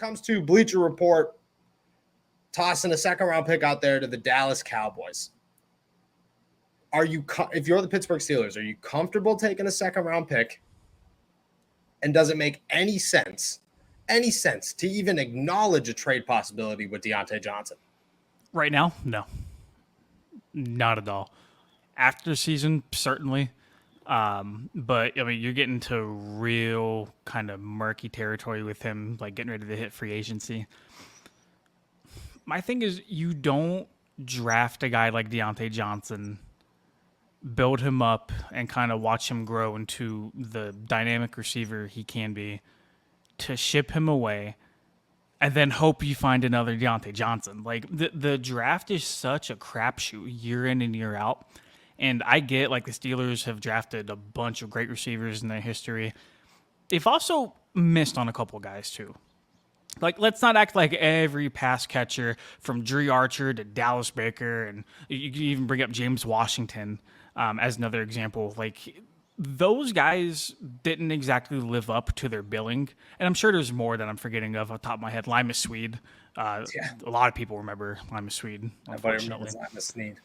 comes to Bleacher Report tossing a second-round pick out there to the Dallas Cowboys, if you're the Pittsburgh Steelers, are you comfortable taking a second-round pick? And does it make any sense to even acknowledge a trade possibility with Diontae Johnson? Right now, no. Not at all. After the season, certainly. But, I mean, you're getting to real kind of murky territory with him, like getting ready to hit free agency. My thing is, you don't draft a guy like Diontae Johnson, build him up, and kind of watch him grow into the dynamic receiver he can be, to ship him away and then hope you find another Diontae Johnson. Like, the draft is such a crapshoot year in and year out. And I get, like, the Steelers have drafted a bunch of great receivers in their history. They've also missed on a couple guys, too. Like, let's not act like every pass catcher from Dre Archer to Dallas Baker, and you can even bring up James Washington as another example. Like, those guys didn't exactly live up to their billing. And I'm sure there's more that I'm forgetting of off the top of my head. Lima Swede. A lot of people remember Lima Swede, unfortunately. Lima Swede.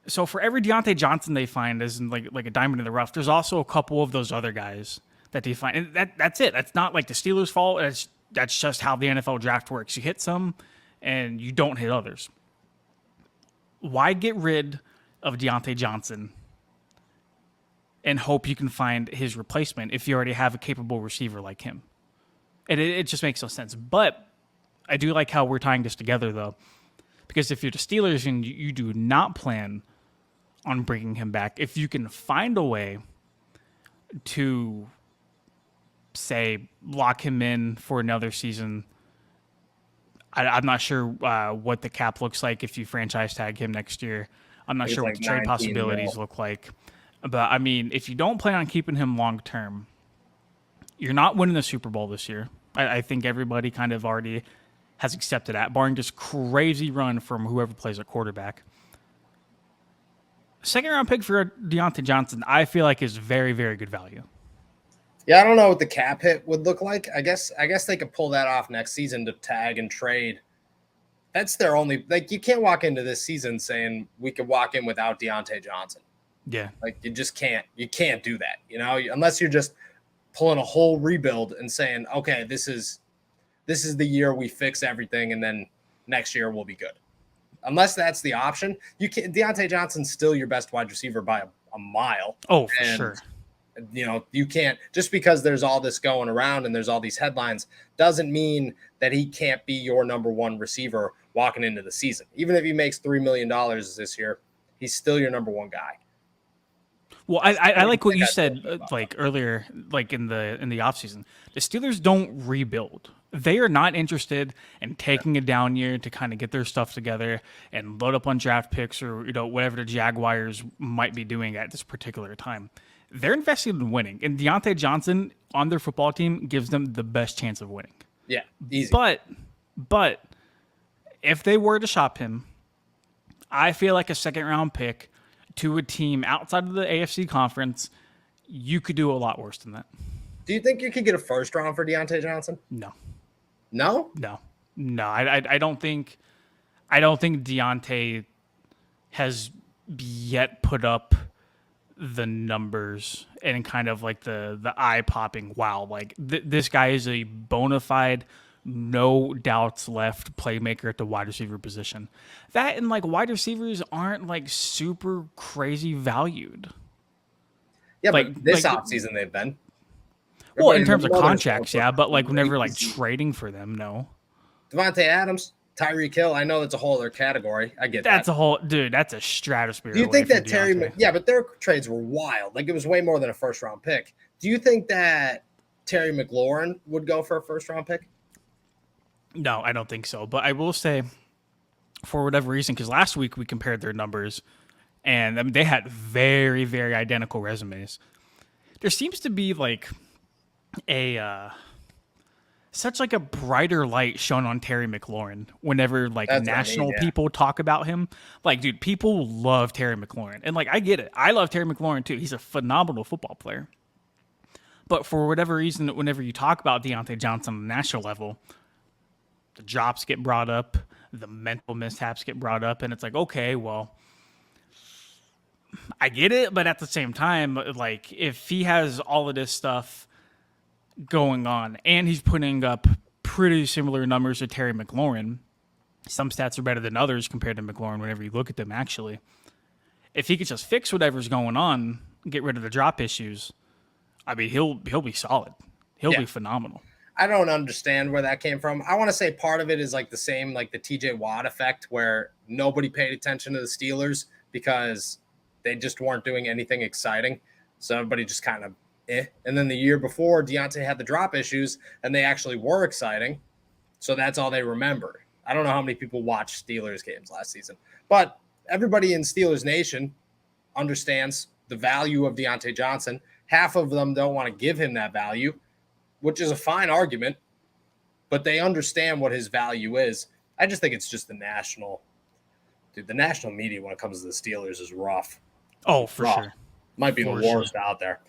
So for every Diontae Johnson they find is like a diamond in the rough, there's also a couple of those other guys that they find. And that's it. That's not like the Steelers' fault. That's just how the NFL draft works. You hit some and you don't hit others. Why get rid of Diontae Johnson and hope you can find his replacement if you already have a capable receiver like him? And it just makes no sense. But I do like how we're tying this together, though, because if you're the Steelers and you do not plan on bringing him back, if you can find a way to, say, lock him in for another season, I'm not sure what the cap looks like if you franchise tag him next year. I'm not sure what the trade possibilities look like. But, I mean, if you don't plan on keeping him long term, you're not winning the Super Bowl this year. I think everybody kind of already has accepted that, barring just crazy run from whoever plays at quarterback. Second round pick for Diontae Johnson, I feel like is very, very good value. Yeah, I don't know what the cap hit would look like. I guess they could pull that off next season to tag and trade. That's their only, like, you can't walk into this season saying we could walk in without Diontae Johnson. Yeah. Like, you just can't. You can't do that, unless you're just pulling a whole rebuild and saying, okay, this is the year we fix everything, and then next year we'll be good. Unless that's the option, you can't. Diontae Johnson's still your best wide receiver by a mile. Oh, for sure. You can't, just because there's all this going around and there's all these headlines, doesn't mean that he can't be your number one receiver walking into the season. Even if he makes $3 million this year, he's still your number one guy. Well, I like what you said like earlier, like in the offseason. The Steelers don't rebuild. They are not interested in taking a down year to kind of get their stuff together and load up on draft picks or whatever the Jaguars might be doing at this particular time. They're invested in winning, and Diontae Johnson on their football team gives them the best chance of winning. Yeah, easy. But if they were to shop him, I feel like a second round pick to a team outside of the AFC conference, you could do a lot worse than that. Do you think you could get a first round for Diontae Johnson? No. I don't think Diontae has yet put up the numbers and kind of like the eye popping. Wow. Like this guy is a bona fide, no doubts left playmaker at the wide receiver position. That and like wide receivers aren't like super crazy valued. Yeah, like, but this offseason they've been. Well, in terms of contracts, yeah, but like whenever like trading for them, no. Devontae Adams, Tyreek Hill, I know that's a whole other category. I get that. That's a whole dude. That's a stratosphere. Do you think that yeah, but their trades were wild. Like it was way more than a first round pick. Do you think that Terry McLaurin would go for a first round pick? No, I don't think so. But I will say, for whatever reason, because last week we compared their numbers, and I mean, they had very, very identical resumes. There seems to be like such like a brighter light shone on Terry McLaurin whenever like national people talk about him. Like, dude, people love Terry McLaurin. And like, I get it. I love Terry McLaurin too. He's a phenomenal football player. But for whatever reason, whenever you talk about Diontae Johnson on the national level, the drops get brought up, the mental mishaps get brought up, and it's like, okay, well, I get it, but at the same time, like, if he has all of this stuff going on and he's putting up pretty similar numbers to Terry McLaurin, some stats are better than others compared to McLaurin whenever you look at them, actually. If he could just fix whatever's going on, get rid of the drop issues, I mean, he'll be solid. He'll be phenomenal. I don't understand where that came from. I want to say part of it is like the same, like the TJ Watt effect, where nobody paid attention to the Steelers because they just weren't doing anything exciting. So everybody just kind of And then the year before, Diontae had the drop issues, and they actually were exciting. So that's all they remember. I don't know how many people watched Steelers games last season, but everybody in Steelers Nation understands the value of Diontae Johnson. Half of them don't want to give him that value, which is a fine argument, but they understand what his value is. I just think it's just the national media when it comes to the Steelers is rough. Oh, for sure. Might be the worst out there.